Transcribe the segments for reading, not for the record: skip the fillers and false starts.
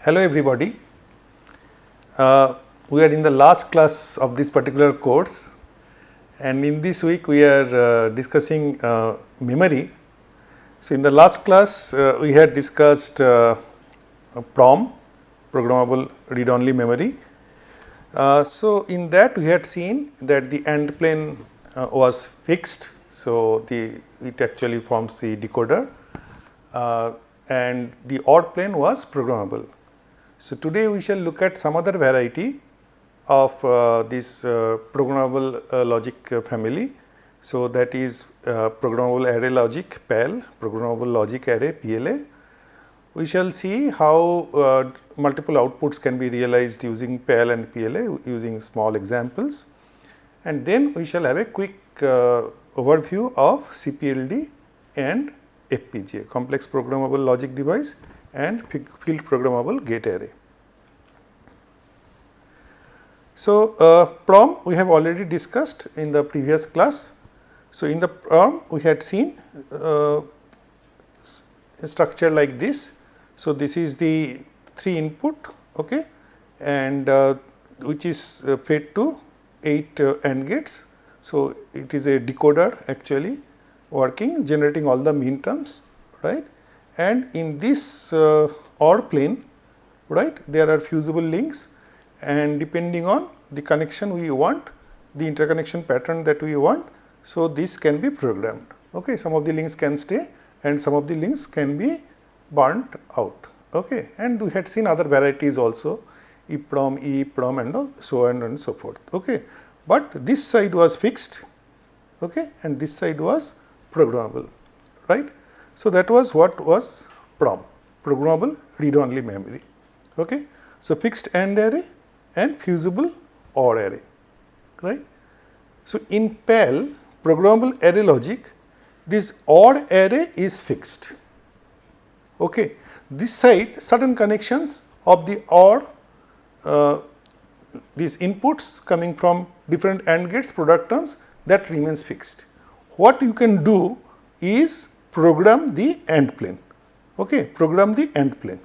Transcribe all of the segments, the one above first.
Hello everybody. We are in the last class of this particular course, and in this week we are discussing memory. So in the last class we had discussed PROM, programmable read-only memory. So in that we had seen that the AND plane was fixed, so it actually forms the decoder, and the OR plane was programmable. So today we shall look at some other variety of this programmable logic family. So that is programmable array logic PAL, programmable logic array PLA. We shall see how multiple outputs can be realized using PAL and PLA using small examples, and then we shall have a quick overview of CPLD and FPGA, complex programmable logic device, and field programmable gate array. So PROM we have already discussed in the previous class. So in the PROM we had seen a structure like this. So this is the 3 input, okay, and which is fed to 8 AND gates. So it is a decoder actually working, generating all the min terms, right? And in this OR plane, right, there are fusible links, and depending on the connection we want, the interconnection pattern that we want, so this can be programmed. Okay, some of the links can stay and some of the links can be burnt out. Okay, and we had seen other varieties also, EPROM, EEPROM, and all, so on and so forth. Okay, but this side was fixed, okay, and this side was programmable, right? So that was what was PROM, programmable read-only memory. Okay, so fixed AND array and fusible OR array, right? So in PAL, programmable array logic, this OR array is fixed. Okay, this side certain connections of the OR, these inputs coming from different AND gates, product terms, that remains fixed. What you can do is program the AND plane, okay, program the AND plane.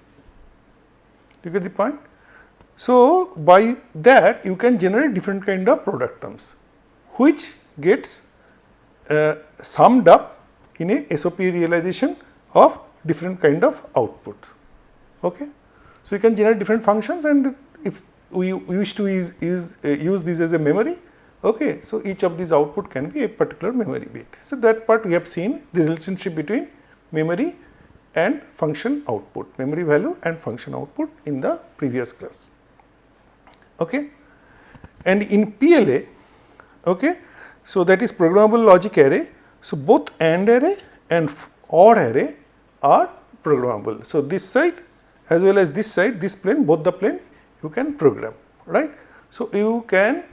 You get the point? So by that you can generate different kind of product terms, which gets summed up in a SOP realization of different kind of output. Okay, so you can generate different functions, and if we wish to use this as a memory, okay, so each of these output can be a particular memory bit. So that part we have seen the relationship between memory and function output, memory value and function output in the previous class. Okay, and in PLA, okay, so that is programmable logic array. So both AND array and OR array are programmable. So this side as well as this side, this plane, both the plane you can program, right? So you can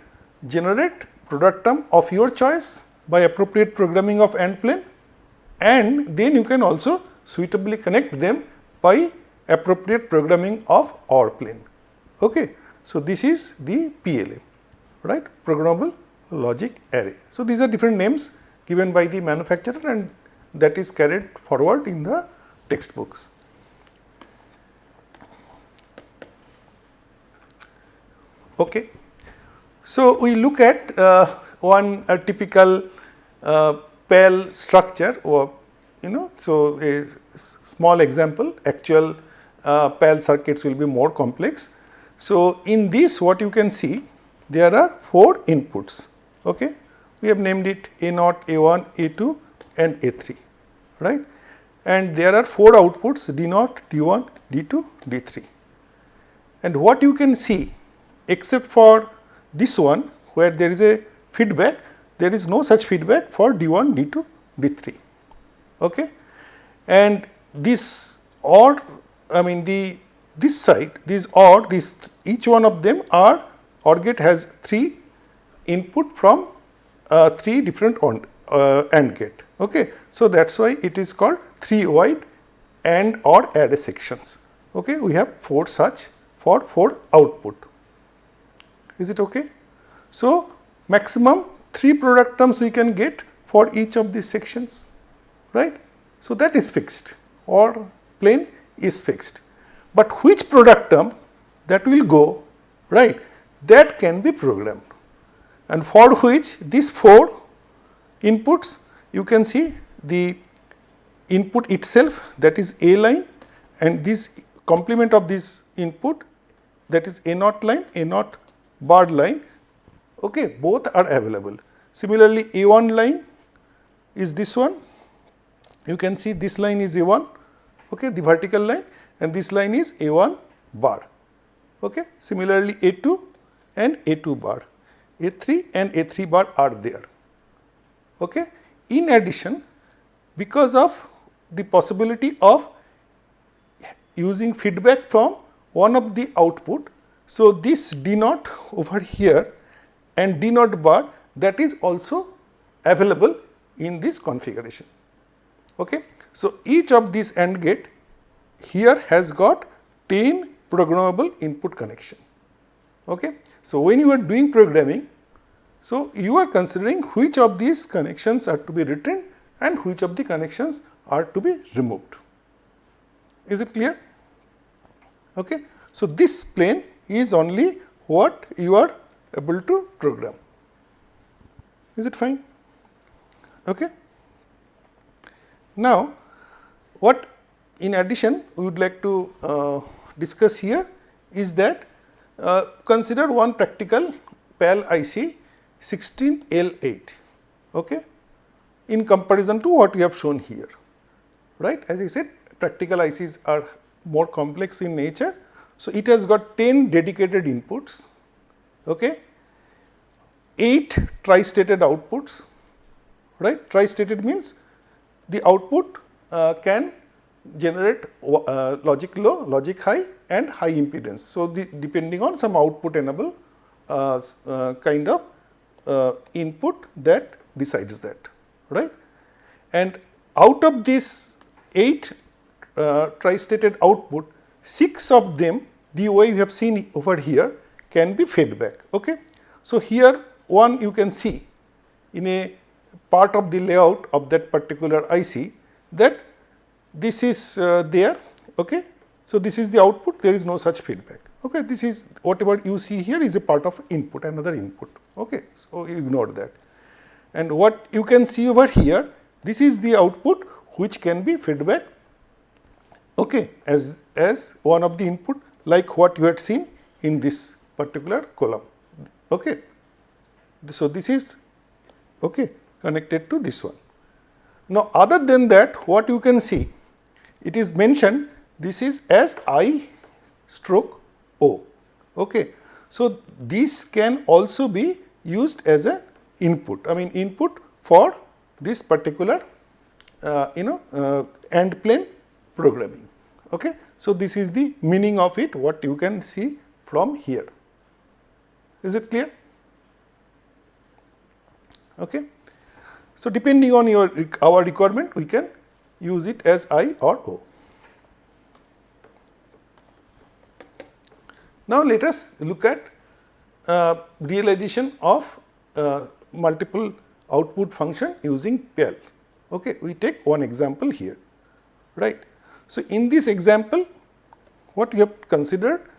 generate product term of your choice by appropriate programming of AND plane, and then you can also suitably connect them by appropriate programming of OR plane. Okay, so this is the PLA, right, programmable logic array. So these are different names given by the manufacturer, and that is carried forward in the textbooks. Okay. So we look at one typical PAL structure, or so a small example. Actual PAL circuits will be more complex. So in this, what you can see, there are 4 inputs. Okay, we have named it A0, A1, A2, and A3, right? And there are 4 outputs, D0, D1, D2, D3. And what you can see, except for this one where there is a feedback, there is no such feedback for D1, D2, D3. Okay, and this OR, I mean this side, these OR, each one of them are, OR gate has 3 input from 3 different AND gate. Okay, so that's why it is called 3 wide AND OR array sections. Okay, we have 4 such for 4 output. Is it okay? So maximum 3 product terms we can get for each of these sections, right? So that is fixed, or plane is fixed. but which product term that will go, right, that can be programmed, and for which these 4 inputs, you can see the input itself, that is A line, and this complement of this input, that is A naught line, A naught bar line, okay, both are available. Similarly, A1 line is this one, you can see this line is A1, okay, the vertical line, and this line is A1 bar. Okay. Similarly, A2 and A2 bar, A3 and A3 bar are there. Okay. In addition, because of the possibility of using feedback from one of the output, so this D naught over here and D naught bar, that is also available in this configuration. Okay. So, each of these AND gate here has got 10 programmable input connection. Okay. So, when you are doing programming, so you are considering which of these connections are to be written and which of the connections are to be removed. Is it clear? Okay. So, this plane is only what you are able to program. Is it fine? Okay. Now, what in addition we would like to discuss here is that consider one practical PAL IC 16L8, okay, in comparison to what we have shown here, right. As I said, practical ICs are more complex in nature. So, it has got 10 dedicated inputs, okay, 8 tri-stated outputs, right. Tri-stated means the output can generate logic low, logic high and high impedance. So, depending on some output enable kind of input that decides that, right. And out of this 8 tri-stated output, 6 of them, the way you have seen over here, can be fed back. Okay. So, here one you can see in a part of the layout of that particular IC that this is there. Okay. So, this is the output, there is no such feedback. Okay. This is whatever you see here is a part of input, another input. Okay. So, you ignore that. And what you can see over here, this is the output which can be fed back, okay, as one of the input, like what you had seen in this particular column. Okay. So, this is okay, connected to this one. Now, other than that, what you can see, it is mentioned this is as I stroke O. Okay. So, this can also be used as a input, I mean input for this particular AND plane programming. Okay. So, this is the meaning of it, what you can see from here. Is it clear? Okay. So, depending on our requirement, we can use it as I or O. Now, let us look at realization of multiple output function using PAL. Okay. We take one example here, right. So, in this example, what we have considered,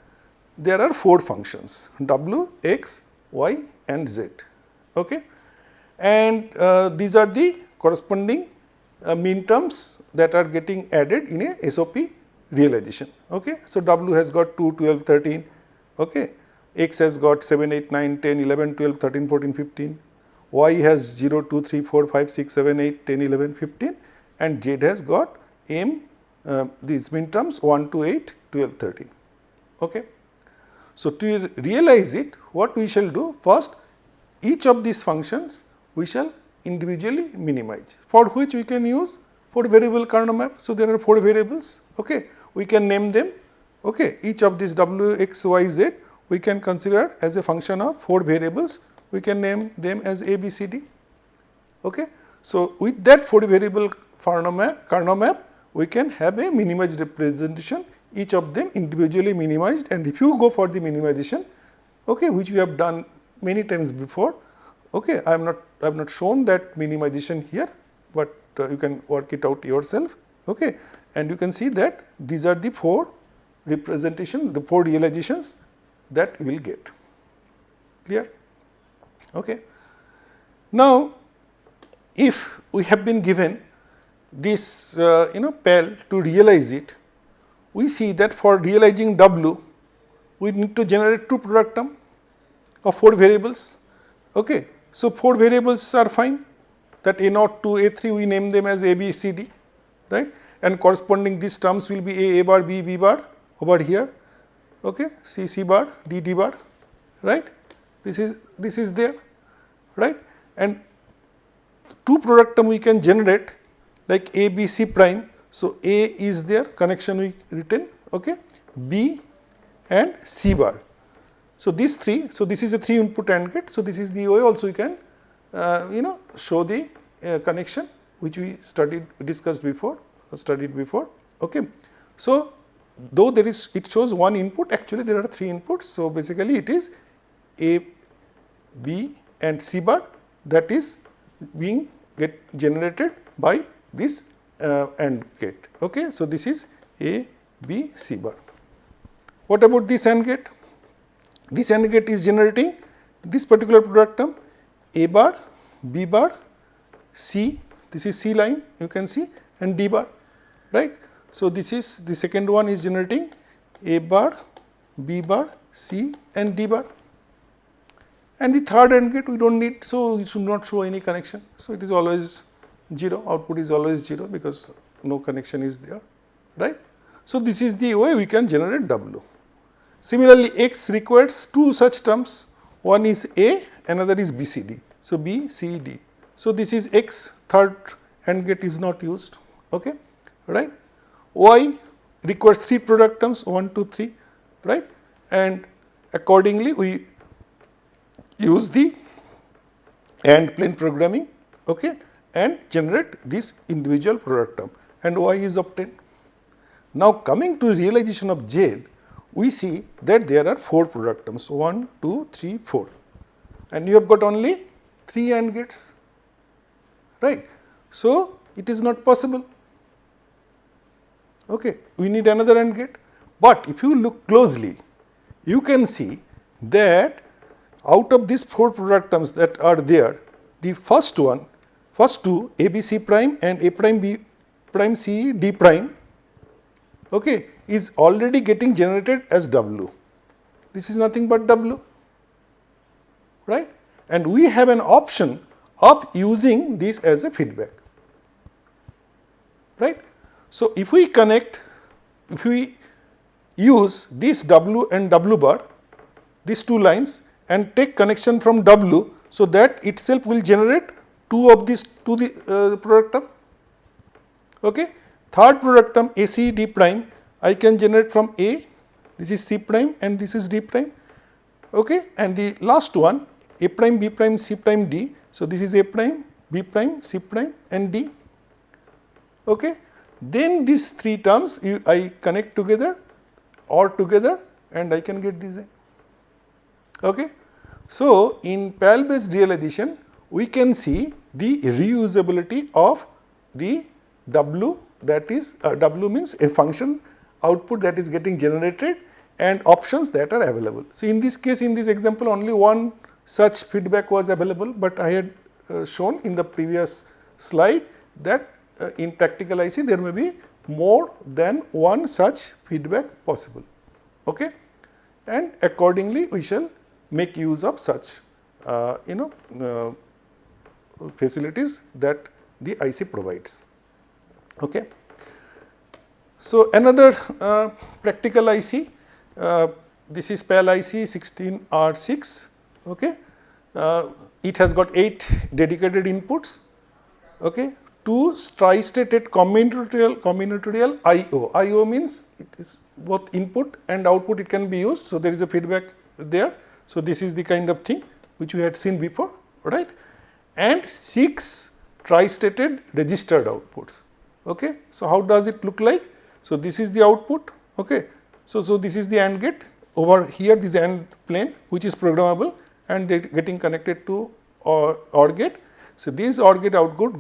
there are 4 functions W, X, Y and Z. Okay. And these are the corresponding min terms that are getting added in a SOP realization. Okay. So, W has got 2, 12, 13, okay. X has got 7, 8, 9, 10, 11, 12, 13, 14, 15, Y has 0, 2, 3, 4, 5, 6, 7, 8, 10, 11, 15 and Z has got M these min terms 1 to 8, 12, 13. Okay. So, to realize it, what we shall do, first each of these functions we shall individually minimize, for which we can use 4 variable Carnot map. So, there are 4 variables, okay. We can name them, okay. Each of these W, X, Y, Z we can consider as a function of 4 variables, we can name them as A, B, C, D. Okay. So, with that 4 variable Carnot map, we can have a minimized representation, each of them individually minimized, and if you go for the minimization, okay, which we have done many times before, okay, I have not shown that minimization here, but you can work it out yourself, okay, and you can see that these are the 4 representation, the 4 realizations that you will get. Clear? Okay. Now, if we have been given this PAL to realize it, we see that for realizing W, we need to generate 2 product term of 4 variables. Okay. So, 4 variables are fine, that A0 to A3 we name them as A, B, C, D, right, and corresponding these terms will be A bar, B bar over here, okay, C bar, D bar, right. This is there, right, and 2 product term we can generate like A, B, C prime. So, A is there, connection we written, okay, B and C bar. So, these 3, so this is a 3 input AND gate. So, this is the way also you can show the connection which we discussed before, studied before, okay. So, though it shows 1 input, actually there are 3 inputs. So, basically it is A, B and C bar that is being generated by this AND gate, okay. So, this is A, B, C bar. What about this AND gate? This AND gate is generating this particular product term A bar, B bar, C, this is C line you can see, and D bar, right. So, this is the second one is generating A bar, B bar, C and D bar, and the third AND gate we do not need. So, it should not show any connection. So, it is always 0, output is always 0 because no connection is there, right. So, this is the way we can generate W. Similarly, X requires 2 such terms, one is A, another is B, C, D. So, B, C, D. So, this is X, third AND gate is not used, okay, right. Y requires 3 product terms, 1, 2, 3, right, and accordingly we use the AND plane programming, okay, and generate this individual product term, and Y is obtained. Now, coming to realization of Z, we see that there are 4 product terms, 1, 2, 3, 4, and you have got only 3 AND gates, right. So, it is not possible, okay. We need another AND gate, but if you look closely, you can see that out of these 4 product terms that are there, the first 2 A, B, C prime and A prime, B prime, C, D prime, okay, is already getting generated as W. This is nothing but W, right, and we have an option of using this as a feedback, right. So, if we use this W and W bar, these 2 lines, and take connection from W, so that itself will generate 2 of these to the product term, okay. Third product term A, C, D prime I can generate from A, this is C prime and this is D prime, okay, and the last one A prime, B prime, C prime, D. So, this is A prime, B prime, C prime and D, okay. Then these 3 terms I connect together or together and I can get this, okay. So, in PAL based realization we can see the reusability of the W, that is W means a function output that is getting generated and options that are available. So, in this case, in this example only one such feedback was available, but I had shown in the previous slide that in practical IC there may be more than one such feedback possible, okay, and accordingly we shall make use of such facilities that the IC provides, okay. So, another practical IC, this is PAL IC 16R6, okay. It has got 8 dedicated inputs, okay, 2 tri-stated combinatorial I/O. I/O means it is both input and output, it can be used. So, there is a feedback there. So, this is the kind of thing which we had seen before, right, and 6 tri-stated registered outputs, okay. So, how does it look like? So, this is the output, okay. So, this is the AND gate, over here this AND plane which is programmable and getting connected to OR gate. So, this OR gate output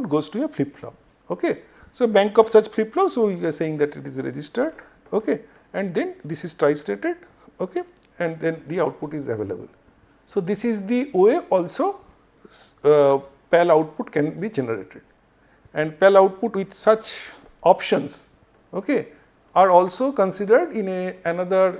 goes to a flip flop, okay. So, bank of such flip flops, so you are saying that it is registered, okay, and then this is tri-stated, okay, and then the output is available. So, this is the way also PAL output can be generated, and PAL output with such options, okay, are also considered in another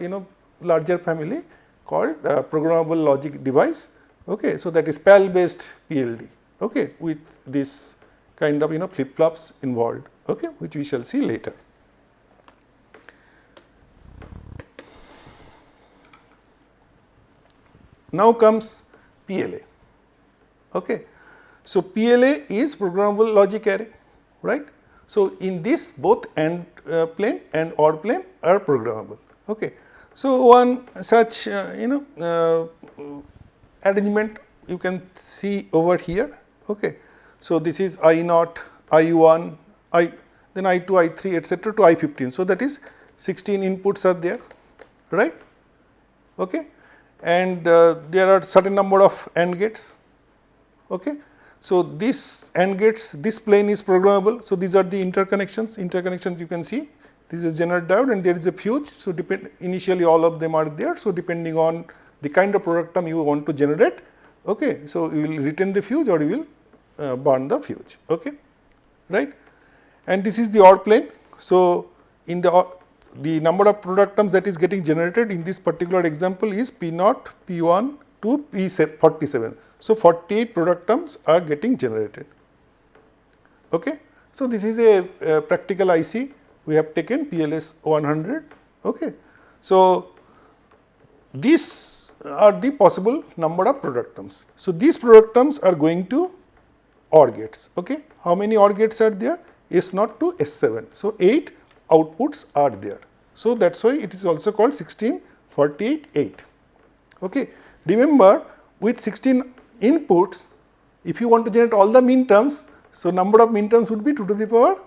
larger family called programmable logic device, okay. So, that is PAL based PLD, okay, with this kind of flip flops involved, okay, which we shall see later. Now comes PLA, okay. So, PLA is programmable logic array, right. So, in this both AND plane and OR plane are programmable, okay. So, one such arrangement you can see over here, okay. So, this is I0, I1, then I2, I3 etc. to I15. So, that is 16 inputs are there, right, okay. And there are certain number of AND gates, okay. So, this AND gates, this plane is programmable. So, these are the interconnections you can see. This is general diode and there is a fuse. So, initially all of them are there. So, depending on the kind of product term you want to generate, okay. So, you will retain the fuse or you will burn the fuse, okay, right. And this is the OR plane. So, in the number of product terms that is getting generated in this particular example is P0, P1 to P47. So, 48 product terms are getting generated, okay. So, this is a practical IC, we have taken PLS 100, okay. So, these are the possible number of product terms. So, these product terms are going to OR gates, okay. How many OR gates are there? S0 to S7. So, 8 outputs are there. So, that is why it is also called 16, 48, 8, okay. Remember, with 16 inputs, if you want to generate all the min terms, so number of min terms would be 2 to the power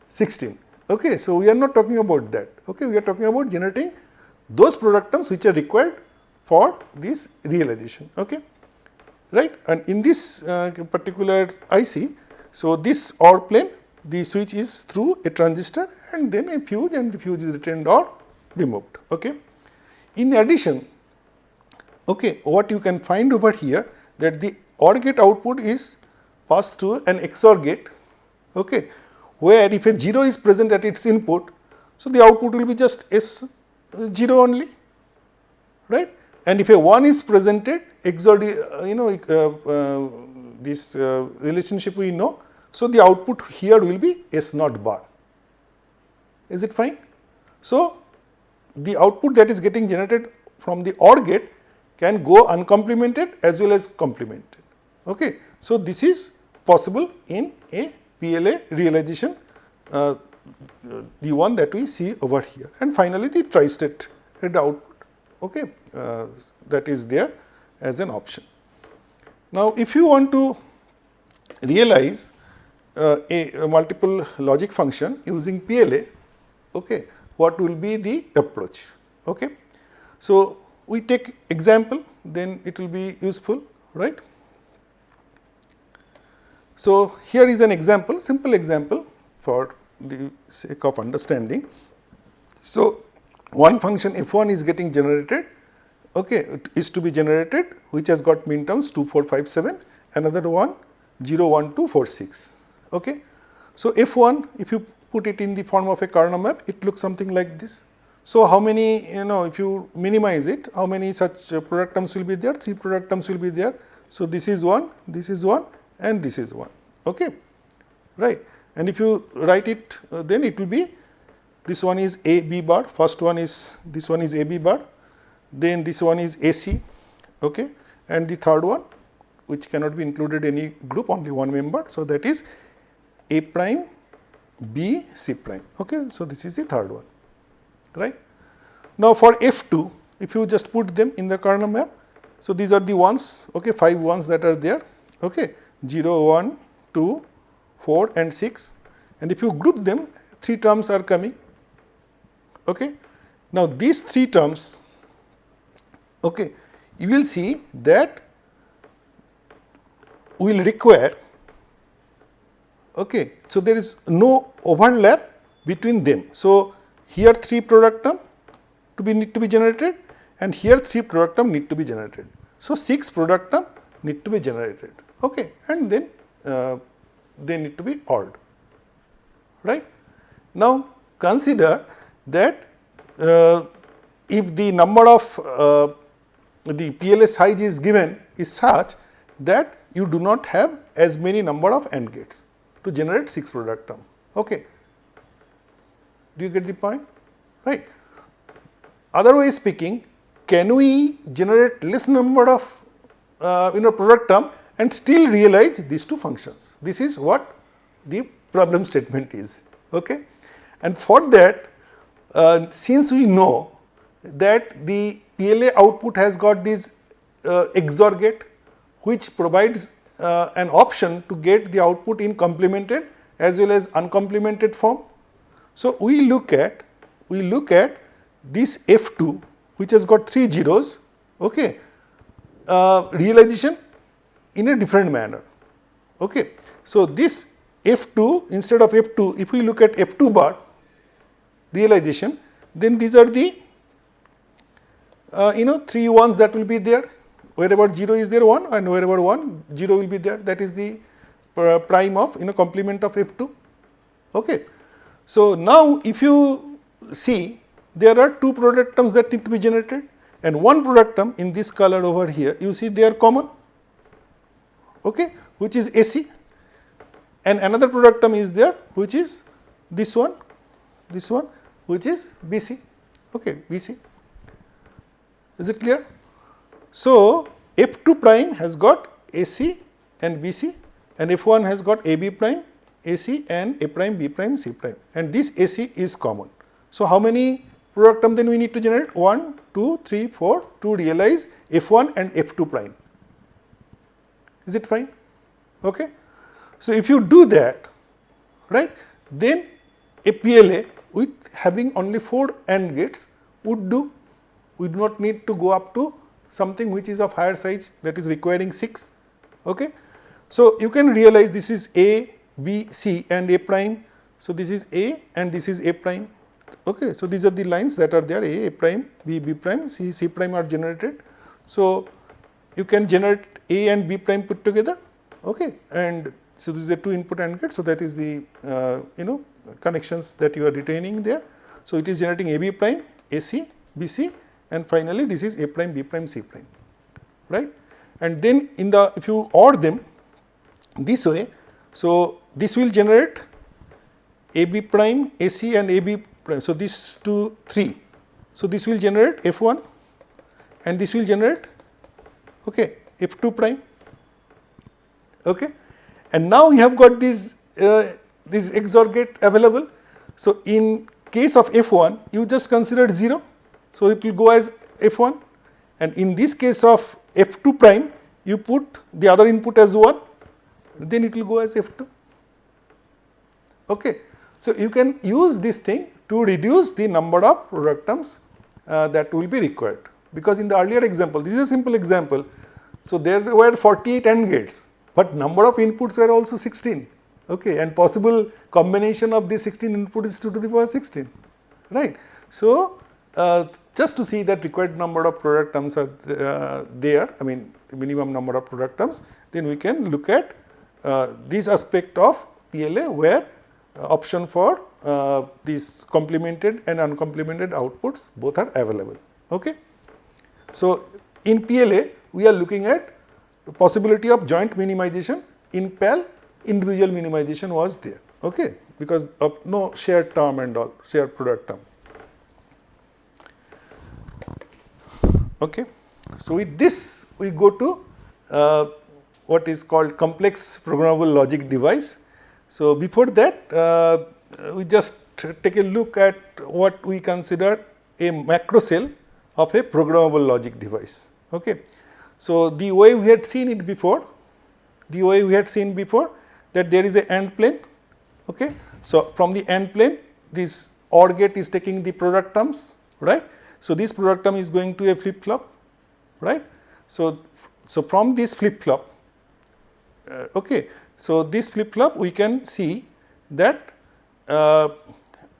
16, okay. So, we are not talking about that, okay. We are talking about generating those product terms which are required for this realization, okay, right. And in this particular IC, so this OR plane, the switch is through a transistor and then a fuse, and the fuse is retained or removed, okay. In addition, okay, what you can find over here, that the OR gate output is passed through an XOR gate, okay, where if a 0 is present at its input, so the output will be just S0 only, right. And if a 1 is presented, XOR this relationship we know, so the output here will be S0 bar. Is it fine? So, the output that is getting generated from the OR gate can go uncomplemented as well as complemented, okay. So, this is possible in a PLA realization, the one that we see over here. And finally, the tri-state output, okay, that is there as an option. Now, if you want to realize a multiple logic function using PLA, okay, what will be the approach, okay. So, we take example, then it will be useful, right. So, here is an example, simple example for the sake of understanding. So, one function f1 is getting generated, okay, it is to be generated, which has got min terms 2, 4, 5, 7, another one 0, 1, 2, 4, 6, okay. So, f1, if you put it in the form of a Karnaugh map, it looks something like this. So, how many, if you minimize it, how many such product terms will be there? 3 product terms will be there. So, this is 1, and this is 1, okay, right. And if you write it, then it will be, this one is A B bar, first one is, this one is A B bar, then this one is AC, okay, and the third one, which cannot be included any group, only one member. So, that is A prime, B, C prime, okay. So, this is the third one, right. Now, for F2, if you just put them in the Karnaugh map, so these are the ones, okay, 5 ones that are there, okay, 0, 1, 2, 4 and 6, and if you group them, 3 terms are coming, okay. Now, these 3 terms, okay, you will see that will require, okay, so there is no overlap between them. So, here 3 product term, need to be generated, and here 3 product term need to be generated. So 6 product term need to be generated, okay, and then they need to be ORed, right. Now consider that if the number of the PLA size is given is such that you do not have as many number of AND gates to generate 6 product term, okay. Do you get the point, right? Otherwise speaking, can we generate less number of product term and still realize these 2 functions? This is what the problem statement is, okay. And for that, since we know that the PLA output has got this XOR gate, which provides an option to get the output in complemented as well as uncomplemented form. So we look at this F2, which has got 3 zeros, okay, realization in a different manner, okay. So this F2, instead of F2, if we look at F2 bar realization, then these are the 3 ones that will be there. Wherever 0 is there 1, and wherever 1, 0 will be there. That is the prime of complement of F2, okay. So now if you see, there are 2 product terms that need to be generated, and 1 product term in this color over here, you see they are common, okay, which is AC, and another product term is there, which is this one, which is BC, okay, BC. Is it clear? So F2 prime has got AC and BC, and F1 has got AB prime, AC, and A prime, B prime, C prime, and this AC is common. So how many product term then we need to generate? 1, 2, 3, 4 to realize F1 and F2 prime. Is it fine? Okay. So if you do that, right, then a PLA with having only 4 AND gates would do. We do not need to go up to something which is of higher size, that is requiring 6, okay. So you can realize this is A, B, C and A prime. So this is A and this is A prime, okay. So these are the lines that are there, A prime, B, B prime, C, C prime are generated. So you can generate A and B prime put together, okay, and so this is the 2 input AND gate. So that is the connections that you are retaining there. So it is generating AB prime, AC, BC, and finally this is A prime, B prime, C prime, right. And then in the, if you OR them this way, so this will generate AB prime, AC and AB prime. So this 2, 3. So this will generate F1 and this will generate, okay, F2 prime, okay. And now we have got this XOR gate available. So in case of F1, you just considered 0. So it will go as F1, and in this case of F2 prime, you put the other input as 1, then it will go as F2, okay. So you can use this thing to reduce the number of product terms that will be required, because in the earlier example, this is a simple example. So there were 48 AND gates, but number of inputs were also 16, okay, and possible combination of these 16 inputs is 2 to the power 16, right. So just to see that required number of product terms are there, I mean the minimum number of product terms, then we can look at this aspect of PLA where option for these complemented and uncomplemented outputs both are available, okay. So in PLA we are looking at the possibility of joint minimization. In PAL, individual minimization was there, okay, because of no shared term and all, shared product term. Okay. So with this we go to what is called complex programmable logic device. So before that we just take a look at what we consider a macro cell of a programmable logic device, okay. So the way we had seen it before, that there is a AND plane, okay. So from the AND plane, this OR gate is taking the product terms, right. So this product term is going to a flip flop, right. So from this flip flop, okay. So this flip flop we can see that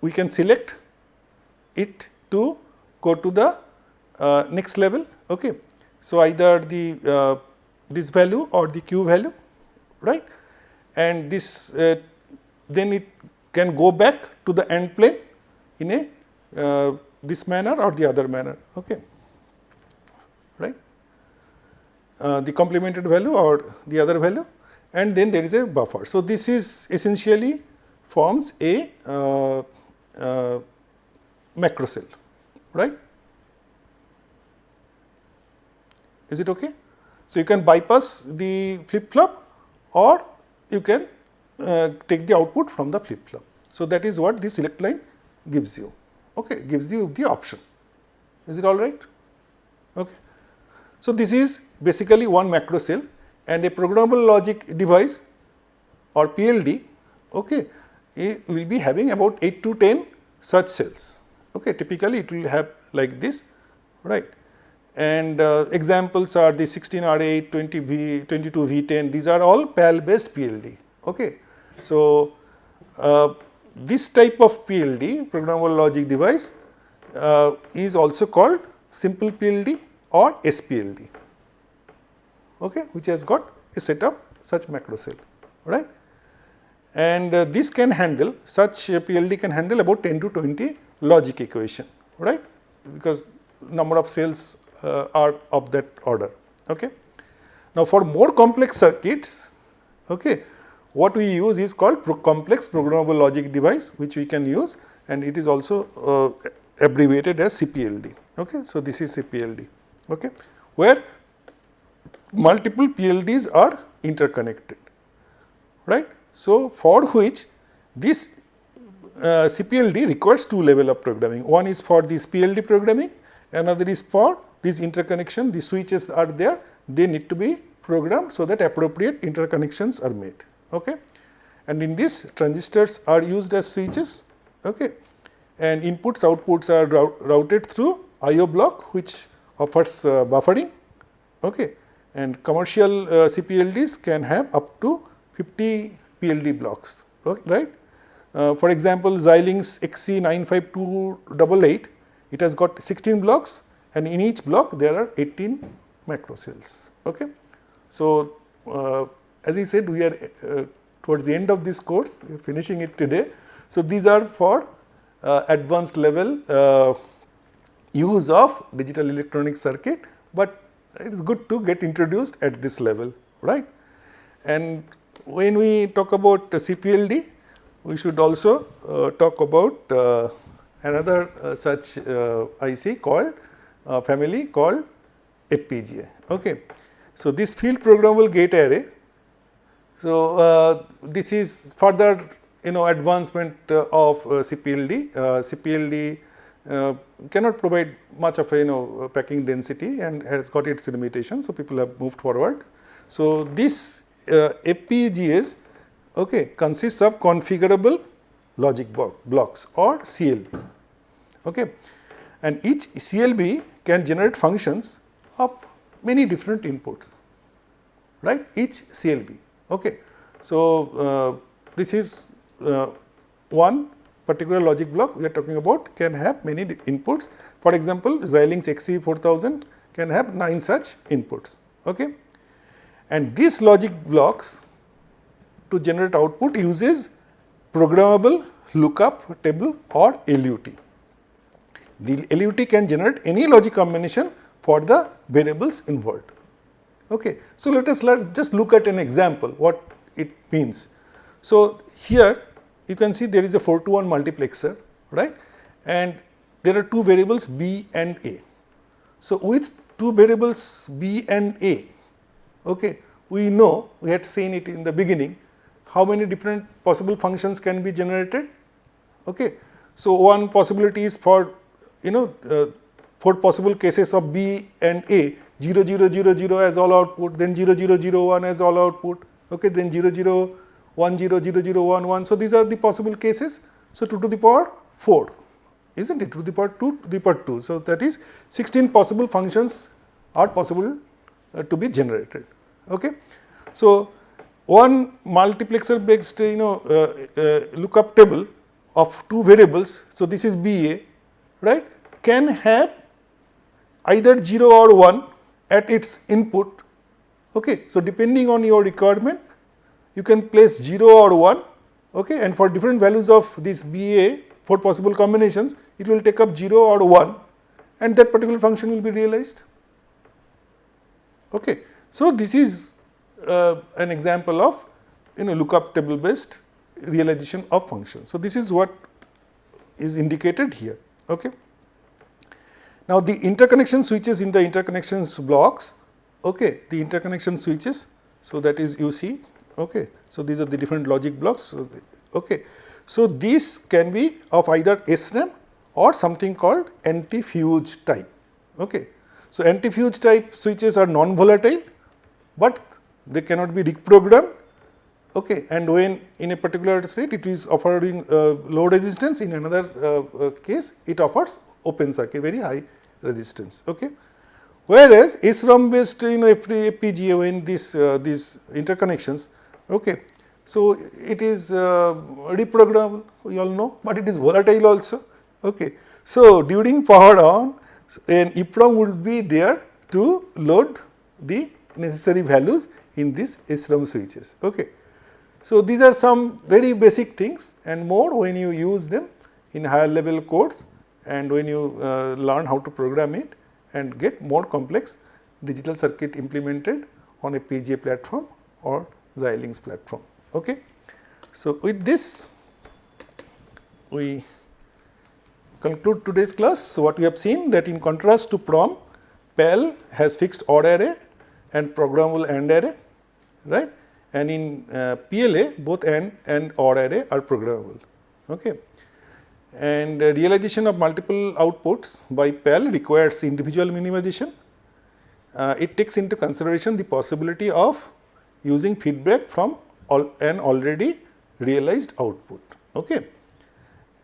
we can select it to go to the next level. Okay. So, either the this value or the Q value, right, and this then it can go back to the end plane in a this manner or the other manner. Okay. Right. The complemented value or the other value, and then there is a buffer. So, this is essentially forms a macro cell, right. Is it okay? So, you can bypass the flip flop or you can take the output from the flip flop. So, that is what this select line gives you, okay, gives you the option. Is it all right? Okay. So, this is basically one macro cell, and a programmable logic device or PLD, okay, it will be having about 8 to 10 such cells. Okay. Typically, it will have like this, right, and examples are the 16R8, 20V, 22V10, these are all PAL based PLD. Okay. So, this type of PLD, programmable logic device, is also called simple PLD or SPLD, okay, which has got a set of such macro cell, right. And this can handle, such PLD can handle about 10 to 20 logic equation, right, because number of cells are of that order. Okay. Now, for more complex circuits, okay, what we use is called complex programmable logic device, which we can use, and it is also abbreviated as CPLD. Okay. So, this is CPLD, okay, where multiple PLDs are interconnected, right. So, for which this CPLD requires two level of programming. One is for this PLD programming, another is for this interconnection. The switches are there, they need to be programmed so that appropriate interconnections are made. Okay. And in this, transistors are used as switches, okay, and inputs outputs are routed through IO block, which offers buffering, okay, and commercial CPLDs can have up to 50 PLD blocks, okay, right. For example, Xilinx XC95288, it has got 16 blocks, and in each block there are 18 macro cells. Okay. So, as I said, we are towards the end of this course, we are finishing it today. So, these are for advanced level use of digital electronic circuit, but it is good to get introduced at this level, right. And when we talk about CPLD, we should also talk about another such IC called family called FPGA. Okay. So, this field programmable gate array. So, this is further advancement of CPLD. CPLD cannot provide much of a packing density and has got its limitations. So, people have moved forward. So, this FPGAs, okay, consists of configurable logic blocks or CLB. Okay. And each CLB can generate functions of many different inputs, right, each CLB. Okay. So, this is one particular logic block we are talking about can have many inputs. For example, Xilinx XC4000 can have 9 such inputs. Okay. And these logic blocks to generate output uses programmable lookup table or LUT. The LUT can generate any logic combination for the variables involved. Okay. So, let us just look at an example what it means. So, here you can see there is a 4 to 1 multiplexer, right, and there are two variables B and A. So, with two variables B and A, okay, we know, we had seen it in the beginning, how many different possible functions can be generated. Okay. So, one possibility is for for possible cases of B and A, 0 0 0 0 as all output, then 0 0 0 1 as all output, okay, then 0 0 1 0 0 0 1 1. So, these are the possible cases. So, 2 to the power 4, isn't it, 2 to the power 2 to the power 2. So, that is 16 possible functions are possible to be generated. Okay. So, one multiplexer based lookup table of two variables. So, this is BA, right, can have either 0 or 1 at its input. Okay. So, depending on your requirement, you can place 0 or 1, okay, and for different values of this BA, 4 possible combinations, it will take up 0 or 1, and that particular function will be realized. Okay. So, this is an example of lookup table based realization of functions. So, this is what is indicated here. Okay. Now, the interconnection switches in the interconnections blocks, okay, the interconnection switches. So, that is you see, okay. So, these are the different logic blocks, okay. So, this can be of either SRAM or something called anti-fuse type, okay. So, anti-fuse type switches are non-volatile, but they cannot be reprogrammed, okay, and when in a particular state it is offering low resistance, in another case it offers open circuit very high resistance, okay. Whereas SRAM based FPGA, when these interconnections, okay, so it is reprogrammable, we all know, but it is volatile also, okay. So, during power down, an EPROM would be there to load the necessary values in these SRAM switches, okay. So, these are some very basic things, and more when you use them in higher level codes and when you learn how to program it and get more complex digital circuit implemented on a FPGA platform or Xilinx platform. Okay. So, with this we conclude today's class. So, what we have seen that in contrast to PROM, PAL has fixed odd array and programmable AND array, right, and in PLA both AND and odd array are programmable. Okay. And realization of multiple outputs by PAL requires individual minimization. It takes into consideration the possibility of using feedback from an already realized output. Okay.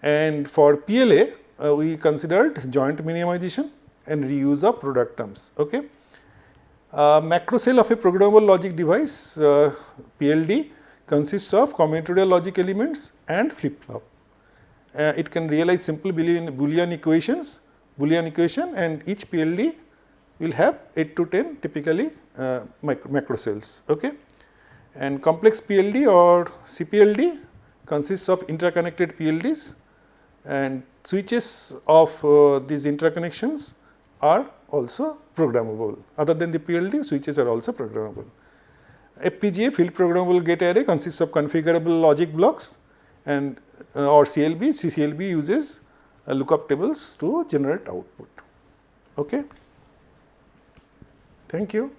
And for PLA, we considered joint minimization and reuse of product terms. Okay. Macro cell of a programmable logic device, PLD, consists of combinatorial logic elements and flip-flop. It can realize simple Boolean equation, and each PLD will have 8 to 10 typically macro cells. Okay. And complex PLD or CPLD consists of interconnected PLDs, and switches of these interconnections are also programmable. Other than the PLD, switches are also programmable. FPGA field programmable gate array consists of configurable logic blocks, and or CCLB uses lookup tables to generate output. Okay. Thank you.